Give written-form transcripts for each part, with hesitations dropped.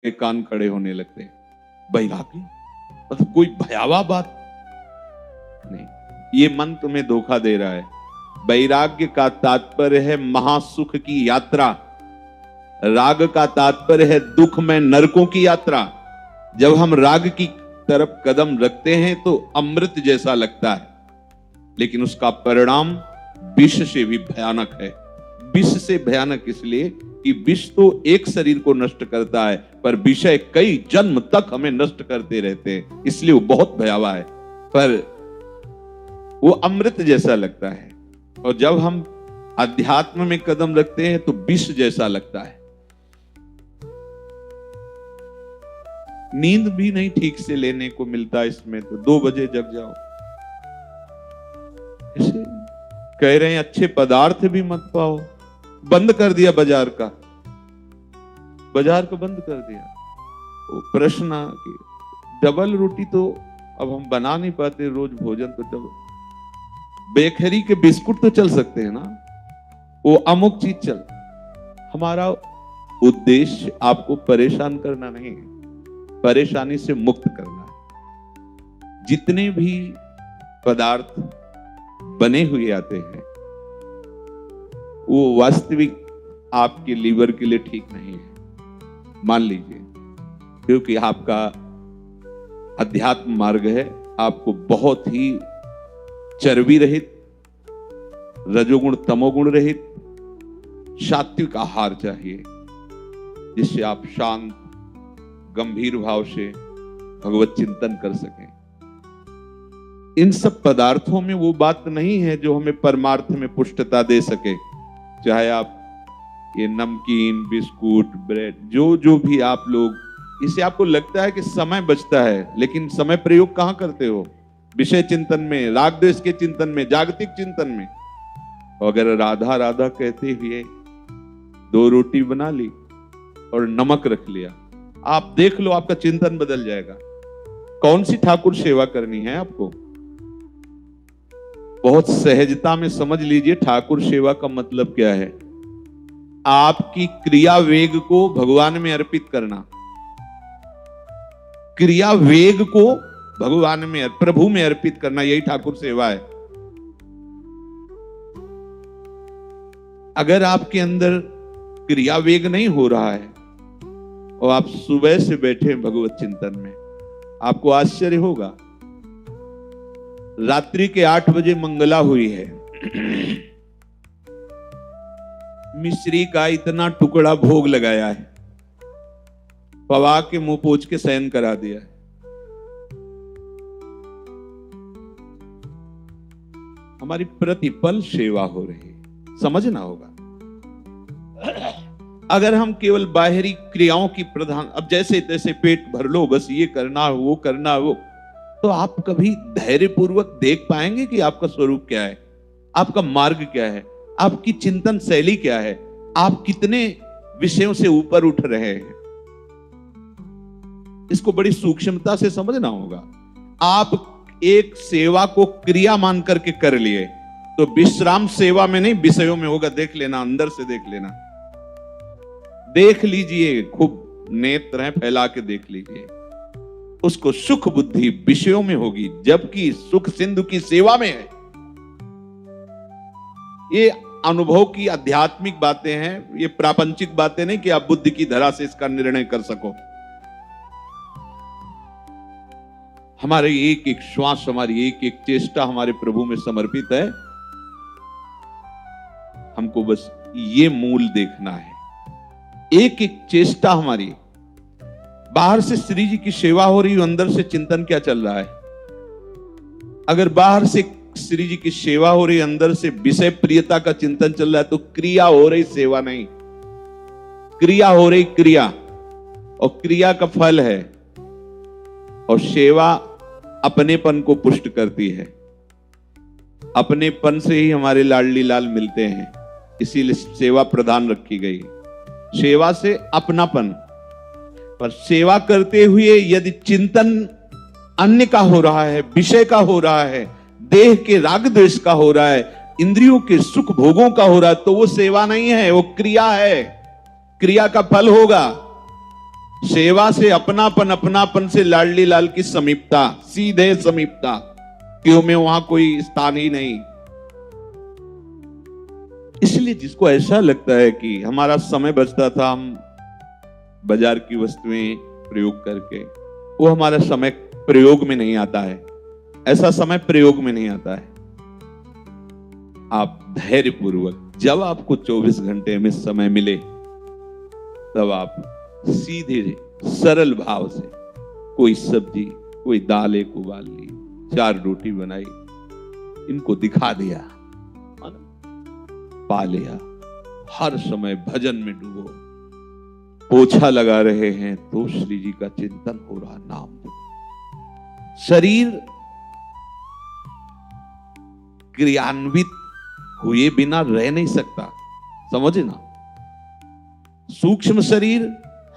के कान खड़े होने लगते हैं। वैराग्य मतलब कोई भयावह बात नहीं, ये मन तुम्हें धोखा दे रहा है। वैराग्य का तात्पर्य है महासुख की यात्रा, राग का तात्पर्य है दुख में नरकों की यात्रा। जब हम राग की तरफ कदम रखते हैं तो अमृत जैसा लगता है, लेकिन उसका परिणाम विष से भी भयानक है। विष से भयानक इसलिए कि विष तो एक शरीर को नष्ट करता है, पर विषय कई जन्म तक हमें नष्ट करते रहते हैं, इसलिए वो बहुत भयावह है। पर वो अमृत जैसा लगता है, और जब हम अध्यात्म में कदम रखते हैं तो विष जैसा लगता है। नींद भी नहीं ठीक से लेने को मिलता इसमें, तो 2 बजे जग जाओ। इसे कह रहे हैं अच्छे पदार्थ भी मत पाओ, बंद कर दिया बाजार का, बाजार को बंद कर दिया। वो प्रश्न कि डबल रोटी तो अब हम बना नहीं पाते रोज भोजन, तो डबल बेकरी के बिस्कुट तो चल सकते हैं ना, वो अमुक चीज चल। हमारा उद्देश्य आपको परेशान करना नहीं है, परेशानी से मुक्त करना है। जितने भी पदार्थ बने हुए आते हैं वो वास्तविक आपके लीवर के लिए ठीक नहीं है, मान लीजिए, क्योंकि आपका अध्यात्म मार्ग है। आपको बहुत ही चर्बी रहित, रजोगुण तमोगुण रहित सात्विक आहार चाहिए, जिससे आप शांत गंभीर भाव से भगवत चिंतन कर सकें। इन सब पदार्थों में वो बात नहीं है जो हमें परमार्थ में पुष्टता दे सके। चाहे आप ये नमकीन, बिस्कुट, ब्रेड, जो भी आप लोग, इससे आपको लगता है कि समय बचता है, लेकिन समय प्रयोग कहां करते हो? विषय चिंतन में, राग द्वेष के चिंतन में, जागतिक चिंतन में। अगर राधा राधा कहते हुए 2 रोटी बना ली और नमक रख लिया, आप देख लो आपका चिंतन बदल जाएगा। कौन सी ठाकुर सेवा करनी है आपको? बहुत सहजता में समझ लीजिए ठाकुर सेवा का मतलब क्या है। आपकी क्रिया वेग को भगवान में अर्पित करना, क्रिया वेग को भगवान में, प्रभु में अर्पित करना, यही ठाकुर सेवा है। अगर आपके अंदर क्रिया वेग नहीं हो रहा है और आप सुबह से बैठे भगवत चिंतन में, आपको आश्चर्य होगा। रात्रि के 8 बजे मंगला हुई है, मिश्री का इतना टुकड़ा भोग लगाया है, पवा के मुंह पोंछ के शयन करा दिया है। हमारी प्रतिपल सेवा हो रही है, समझना होगा। अगर हम केवल बाहरी क्रियाओं की प्रधान, अब जैसे तैसे पेट भर लो, बस ये करना वो करना वो, तो आप कभी धैर्यपूर्वक देख पाएंगे कि आपका स्वरूप क्या है, आपका मार्ग क्या है, आपकी चिंतन शैली क्या है, आप कितने विषयों से ऊपर उठ रहे हैं। इसको बड़ी सूक्ष्मता से समझना होगा। आप एक सेवा को क्रिया मान करके कर लिए तो विश्राम सेवा में नहीं, विषयों में होगा। देख लेना, अंदर से देख लेना, देख लीजिए, खूब नेत्र हैं फैला के देख लीजिए। उसको सुख बुद्धि विषयों में होगी, जबकि सुख सिंधु की सेवा में है। ये अनुभव की आध्यात्मिक बातें हैं, ये प्रापंचिक बातें नहीं कि आप बुद्धि की धरा से इसका निर्णय कर सको। हमारे एक एक श्वास, हमारी एक एक चेष्टा हमारे प्रभु में समर्पित है। हमको बस ये मूल देखना है। एक एक चेष्टा हमारी, बाहर से श्री जी की सेवा हो रही है, अंदर से चिंतन क्या चल रहा है? अगर बाहर से श्री जी की सेवा हो रही है, अंदर से विषय प्रियता का चिंतन चल रहा है, तो क्रिया हो रही, सेवा नहीं। क्रिया हो रही, क्रिया, और क्रिया का फल है। और सेवा अपनेपन को पुष्ट करती है। अपनेपन से ही हमारे लाडली लाल मिलते हैं, इसीलिए सेवा प्रधान रखी गई। सेवा से अपनापन, पर सेवा करते हुए यदि चिंतन अन्य का हो रहा है, विषय का हो रहा है, देह के राग द्वेष का हो रहा है, इंद्रियों के सुख भोगों का हो रहा है, तो वो सेवा नहीं है, वो क्रिया है। क्रिया का फल होगा। सेवा से अपनापन, अपनापन से लाडली लाल की समीपता, सीधे समीपता, क्यों में वहां कोई स्थान ही नहीं। इसलिए जिसको ऐसा लगता है कि हमारा समय बचता था हम बाजार की वस्तुएं प्रयोग करके, वो हमारा समय प्रयोग में नहीं आता है। ऐसा समय प्रयोग में नहीं आता है। आप धैर्य पूर्वक, जब आपको 24 घंटे में समय मिले, तब आप सीधे सरल भाव से कोई सब्जी, कोई दाल एक उबाल ली, 4 रोटी बनाई, इनको दिखा दिया, पा लिया। हर समय भजन में डूबो। पोछा लगा रहे हैं तो श्री जी का चिंतन हो रहा, नाम जपो। शरीर क्रियान्वित हुए बिना रह नहीं सकता, समझे ना। सूक्ष्म शरीर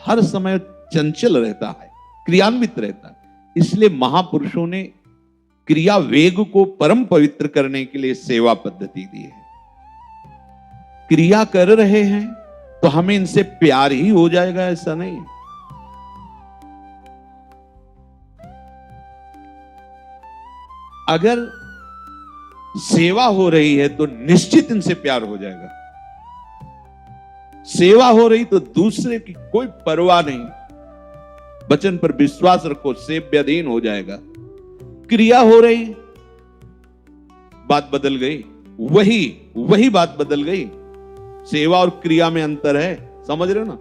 हर समय चंचल रहता है, क्रियान्वित रहता है। इसलिए महापुरुषों ने क्रिया वेग को परम पवित्र करने के लिए सेवा पद्धति दी है। क्रिया कर रहे हैं तो हमें इनसे प्यार ही हो जाएगा, ऐसा नहीं। अगर सेवा हो रही है तो निश्चित इनसे प्यार हो जाएगा। सेवा हो रही तो दूसरे की कोई परवाह नहीं, वचन पर विश्वास रखो, सेव्याधीन हो जाएगा। क्रिया हो रही, बात बदल गई, वही बात बदल गई। सेवा और क्रिया में अंतर है, समझ रहे हो ना।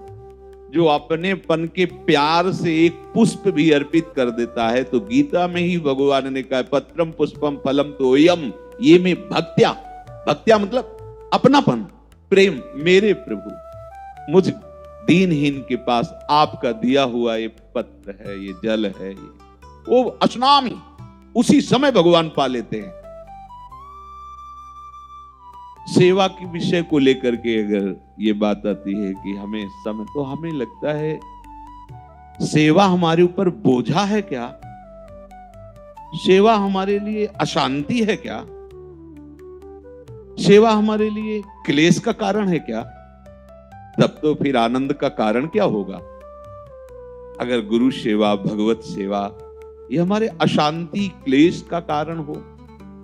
जो अपने पन के प्यार से एक पुष्प भी अर्पित कर देता है, तो गीता में ही भगवान ने कहा, पत्रम पुष्पम फलम तोयम, ये में भक्त्या मतलब अपनापन, प्रेम। मेरे प्रभु, मुझ दीनहीन के पास आपका दिया हुआ ये पत्र है, ये जल है, ये वो अश्नामी, उसी समय भगवान पा लेते हैं। सेवा के विषय को लेकर के अगर ये बात आती है कि हमें समय, तो हमें लगता है सेवा हमारे ऊपर बोझा है क्या? सेवा हमारे लिए अशांति है क्या? सेवा हमारे लिए क्लेश का कारण है क्या? तब तो फिर आनंद का कारण क्या होगा? अगर गुरु सेवा, भगवत सेवा ये हमारे अशांति क्लेश का कारण हो,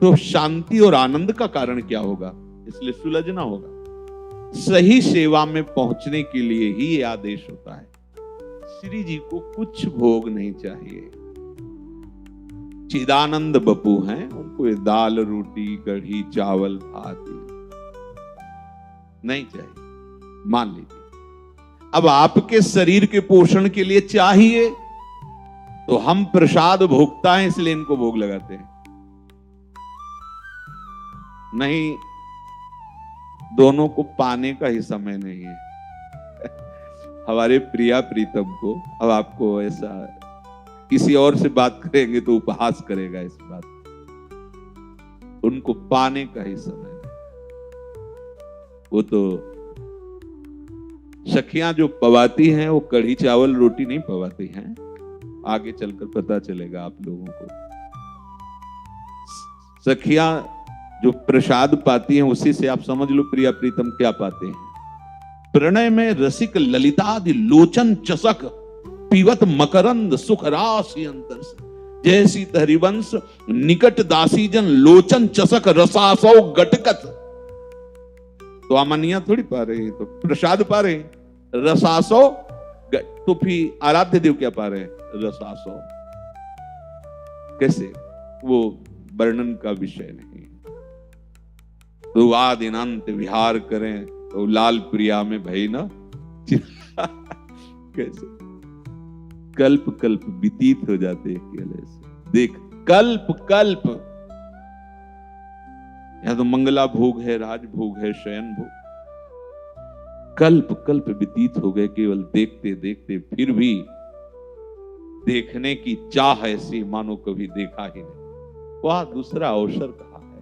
तो शांति और आनंद का कारण क्या होगा? इसलिए सुलझना होगा। सही सेवा में पहुंचने के लिए ही ये आदेश होता है। श्री जी को कुछ भोग नहीं चाहिए। चिदानंद बपू हैं, उनको ये दाल रोटी कढ़ी चावल भात नहीं चाहिए, मान लीजिए। अब आपके शरीर के पोषण के लिए चाहिए, तो हम प्रसाद भोगता है, इसलिए इनको भोग लगाते हैं। नहीं, दोनों को पाने का ही समय नहीं है। हमारे प्रिया प्रीतम को, अब आपको ऐसा किसी और से बात करेंगे तो उपहास करेगा इस बात, उनको पाने का ही समय नहीं। वो तो सखियां जो पवाती हैं, वो कढ़ी चावल रोटी नहीं पवाती हैं। आगे चलकर पता चलेगा आप लोगों को। सखियां जो प्रसाद पाती हैं, उसी से आप समझ लो प्रिया प्रीतम क्या पाते हैं। प्रणय में रसिक ललितादि लोचन चसक, पीवत मकरंद सुख राशि अंतर से, जैसी हरिवंश निकट दासी जन लोचन चसक रसासौ गटकत। तो अमनिया थोड़ी पा रहे हैं, तो प्रसाद पा रहे हैं, रसासौ। तो फिर आराध्य देव क्या पा रहे हैं? रसासौ। कैसे? वो वर्णन का विषय नहीं। तो आदिनांत विहार करें तो लाल प्रिया में भई ना कैसे कल्प कल्प व्यतीत हो जाते हैं अकेले से। देख, कल्प कल्प, यहां तो मंगला भोग है, राज भोग है, शयन भोग, कल्प कल्प व्यतीत हो गए केवल देखते देखते। फिर भी देखने की चाह ऐसी मानो कभी देखा ही नहीं। वह दूसरा अवसर कहा है,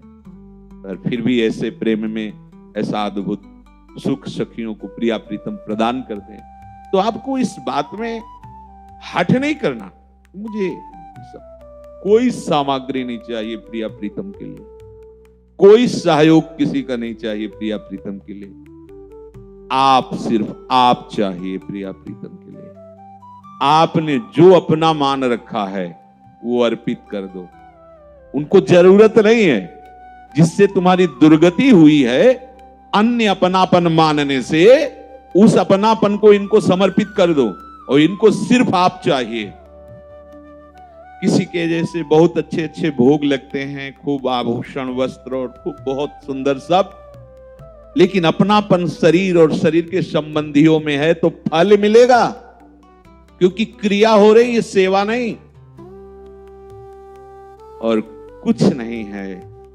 पर फिर भी ऐसे प्रेम में ऐसा अद्भुत सुख सखियों को प्रिया प्रीतम प्रदान करते हैं। तो आपको इस बात में हठ नहीं करना। मुझे कोई सामग्री नहीं चाहिए प्रिया प्रीतम के लिए, कोई सहयोग किसी का नहीं चाहिए प्रिया प्रीतम के लिए। आप, सिर्फ आप चाहिए प्रिया प्रीतम के लिए। आपने जो अपना मान रखा है वो अर्पित कर दो। उनको जरूरत नहीं है। जिससे तुम्हारी दुर्गति हुई है अन्य अपनापन मानने से, उस अपनापन को इनको समर्पित कर दो और इनको सिर्फ आप चाहिए। किसी के जैसे बहुत अच्छे अच्छे भोग लगते हैं, खूब आभूषण वस्त्र और खूब बहुत सुंदर सब, लेकिन अपनापन शरीर और शरीर के संबंधियों में है तो फल मिलेगा, क्योंकि क्रिया हो रही है, सेवा नहीं। और कुछ नहीं है,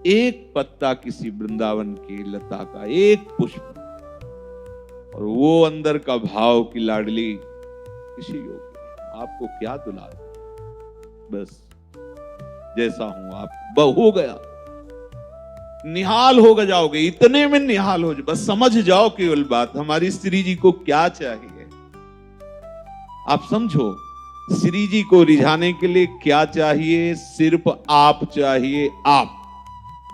एक पत्ता किसी वृंदावन की लता का, एक पुष्प, और वो अंदर का भाव की लाडली किसी योगी आपको क्या दुलार, बस जैसा हूं आप हो गया, निहाल हो गए, जाओगे इतने में निहाल हो जाओ। बस समझ जाओ केवल बात, हमारी श्री जी को क्या चाहिए आप समझो। श्री जी को रिझाने के लिए क्या चाहिए? सिर्फ आप चाहिए, आप।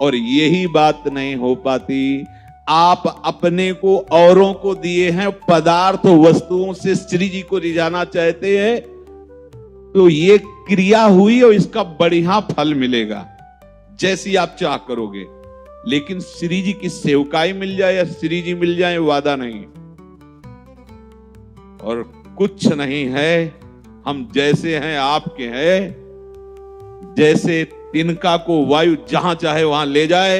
और यही बात नहीं हो पाती, आप अपने को औरों को दिए हैं पदार्थ वस्तुओं से श्री जी को रिझाना चाहते हैं, तो ये क्रिया हुई और इसका बढ़िया फल मिलेगा जैसी आप चाह करोगे। लेकिन श्री जी की सेवकाई मिल जाए या श्री जी मिल जाए वादा नहीं। और कुछ नहीं है, हम जैसे हैं आपके हैं। जैसे तिनका को वायु जहां चाहे वहां ले जाए,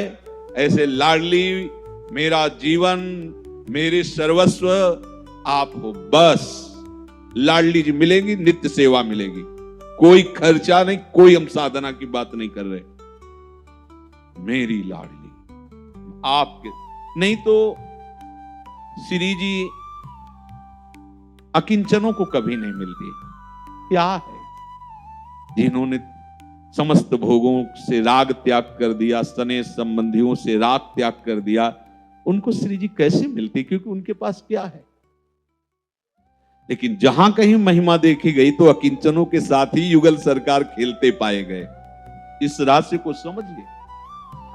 ऐसे लाडली मेरा जीवन मेरे सर्वस्व आप हो। बस लाडली जी मिलेंगी, नित्य सेवा मिलेगी, कोई खर्चा नहीं, कोई हम साधना की बात नहीं कर रहे। मेरी लाडली आपके, नहीं तो श्री जी अकिंचनों को कभी नहीं मिलती। क्या है? जिन्होंने समस्त भोगों से राग त्याग कर दिया, स्नेह संबंधियों से राग त्याग कर दिया, उनको श्री जी कैसे मिलती? क्योंकि उनके पास क्या है। लेकिन जहां कहीं महिमा देखी गई तो अकिंचनों के साथ ही युगल सरकार खेलते पाए गए। इस रहस्य को समझिए।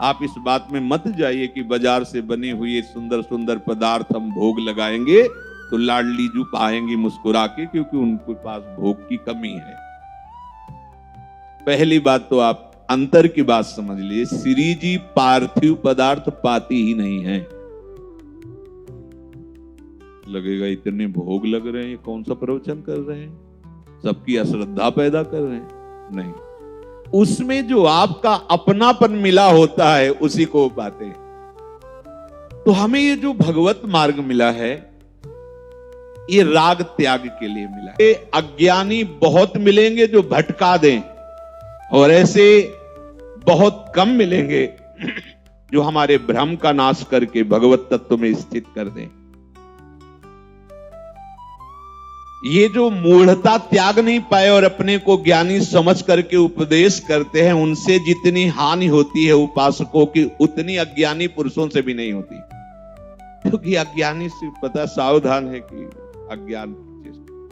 आप इस बात में मत जाइए कि बाजार से बने हुए सुंदर सुंदर पदार्थ हम भोग लगाएंगे तो लाडली जी पाएंगी मुस्कुरा के, क्योंकि उनके पास भोग की कमी है। पहली बात तो आप अंतर की बात समझ लिए, श्री जी पार्थिव पदार्थ पाती ही नहीं है। लगेगा इतने भोग लग रहे हैं, कौन सा प्रवचन कर रहे हैं, सबकी अश्रद्धा पैदा कर रहे हैं। नहीं, उसमें जो आपका अपनापन मिला होता है उसी को पाते हैं। तो हमें ये जो भगवत मार्ग मिला है, ये राग त्याग के लिए मिला है। ये अज्ञानी बहुत मिलेंगे जो भटका दें, और ऐसे बहुत कम मिलेंगे जो हमारे भ्रम का नाश करके भगवत तत्व में स्थित कर दें। ये जो मूढ़ता त्याग नहीं पाए और अपने को ज्ञानी समझ करके उपदेश करते हैं, उनसे जितनी हानि होती है उपासकों की, उतनी अज्ञानी पुरुषों से भी नहीं होती। क्योंकि अज्ञानी से पता सावधान है कि अज्ञान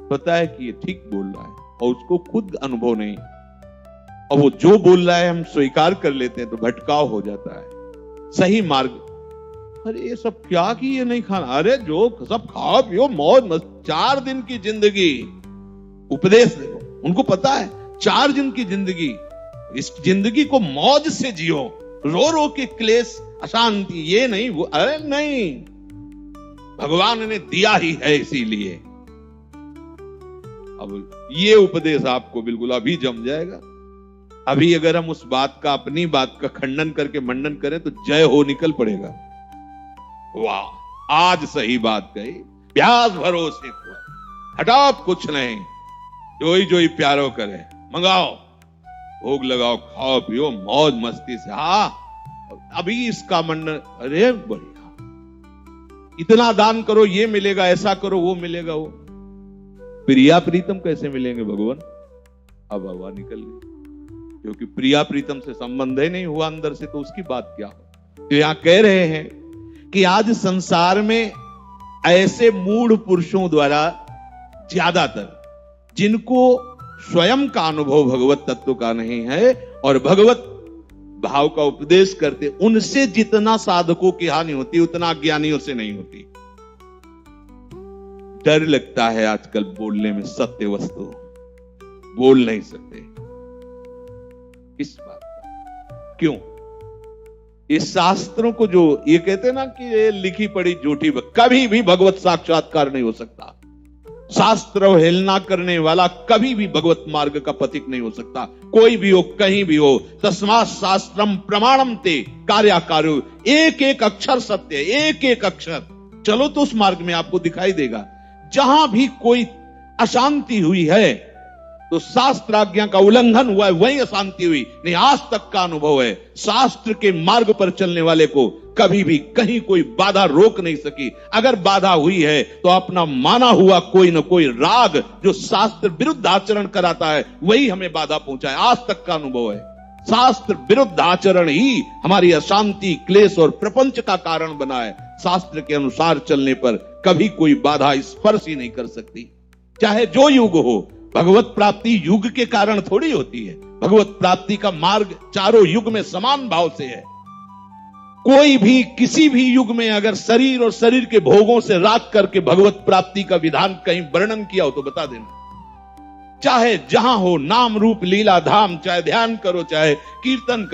पता है कि ये ठीक बोल रहा है, और उसको खुद अनुभव नहीं, और वो जो बोल रहा है हम स्वीकार कर लेते हैं तो भटकाव हो जाता है। सही मार्ग, अरे ये सब क्या कि ये नहीं खाना, अरे जो सब खाओ पियो मौज मस्त, 4 दिन की जिंदगी, उपदेश देखो, उनको पता है 4 दिन की जिंदगी, इस जिंदगी को मौज से जियो, रो रो के क्लेश अशांति ये नहीं वो, अरे नहीं, भगवान ने दिया ही है इसीलिए। अब ये उपदेश आपको बिल्कुल अभी जम जाएगा। अभी अगर हम उस बात का, अपनी बात का खंडन करके मंडन करें तो जय हो निकल पड़ेगा। वाह, आज सही बात कही, प्यास भरोसे को हटाओ, कुछ नहीं, जो ही प्यारो करे, मंगाओ, भोग लगाओ, खाओ पियो मौज मस्ती से। हाँ, अभी इसका मंडन, अरे बढ़िया, इतना दान करो ये मिलेगा, ऐसा करो वो मिलेगा, वो प्रिया प्रीतम कैसे मिलेंगे भगवान? अब हवा निकल गई, क्योंकि प्रिया प्रीतम से संबंध ही नहीं हुआ अंदर से, तो उसकी बात क्या हो। तो यहां कह रहे हैं कि आज संसार में ऐसे मूढ़ पुरुषों द्वारा ज्यादातर, जिनको स्वयं का अनुभव भगवत तत्व का नहीं है और भगवत भाव का उपदेश करते, उनसे जितना साधकों की हानि होती उतना ज्ञानियों से नहीं होती। डर लगता है आजकल बोलने में सत्य वस्तु, बोल नहीं सकते। किस बात का? क्यों? इस शास्त्रों को जो ये कहते हैं ना कि ये लिखी पढ़ी झूठी, कभी भी भगवत साक्षात्कार नहीं हो सकता। शास्त्र अवहेलना करने वाला कभी भी भगवत मार्ग का पथिक नहीं हो सकता, कोई भी हो, कहीं भी हो। तस्मात् शास्त्रम प्रमाणम ते कार्याकार्यो, एक एक अक्षर सत्य, एक एक अक्षर। चलो तो उस मार्ग में आपको दिखाई देगा। जहां भी कोई अशांति हुई है तो शास्त्र आज्ञा का उल्लंघन हुआ है, वही अशांति हुई। नहीं, आज तक का अनुभव है, शास्त्र के मार्ग पर चलने वाले को कभी भी कहीं कोई बाधा रोक नहीं सकी। अगर बाधा हुई है तो अपना माना हुआ कोई न कोई राग जो शास्त्र विरुद्ध आचरण कराता है, वही हमें बाधा पहुंचाए। आज तक का अनुभव है, शास्त्र विरुद्ध आचरण ही हमारी अशांति, क्लेश और प्रपंच का कारण बना है। शास्त्र के अनुसार चलने पर कभी कोई बाधा स्पर्श ही नहीं कर सकती, चाहे जो युग हो। भगवत प्राप्ति युग के कारण थोड़ी होती है। भगवत प्राप्ति का मार्ग चारों युग में समान भाव से है। कोई भी किसी भी युग में अगर शरीर और शरीर के भोगों से राग करके भगवत प्राप्ति का विधान कहीं वर्णन किया हो तो बता देना। चाहे जहां हो, नाम रूप लीला धाम, चाहे ध्यान करो, चाहे कीर्तन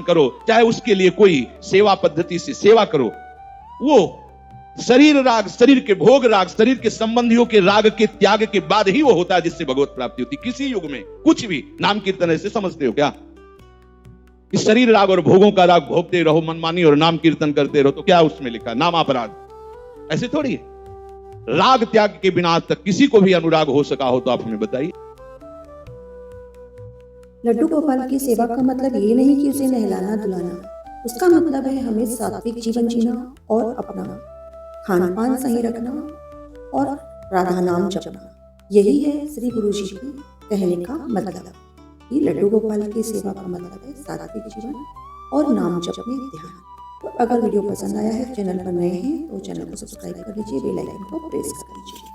करो, चाहे उसके लिए कोई सेवा पद्धति से सेवा करो, वो शरीर राग, शरीर के भोग राग, शरीर के संबंधियों के राग के त्याग के बाद ही वो होता है जिससे भगवत प्राप्ति होती। किसी युग में कुछ भी नाम कीर्तन ऐसे समझते हो क्या? इस शरीर राग और भोगों का राग भोगते रहो मनमानी और नाम कीर्तन करते रहो तो क्या उसमें लिखा? नाम अपराध। ऐसे थोड़ी है। राग त्याग के बिना आज तक किसी को भी अनुराग हो सका हो तो आप हमें बताइए। लड्डू गोपाल की सेवा का मतलब ये नहीं कि उसे नहलाना धुलाना, उसका मतलब है हमें सात्विक जीवन जीना और अपना खान पान सही रखना और राधा नाम जपना। यही है श्री गुरु जी की कहने का मतलब। ये लड्डू गोपाल की सेवा का मतलब है सात्विक जीवन और नाम जप में ध्यान। तो अगर वीडियो पसंद आया है, चैनल पर नए हैं तो चैनल को सब्सक्राइब कर लीजिए, बेल आइकन को प्रेस कर लीजिए।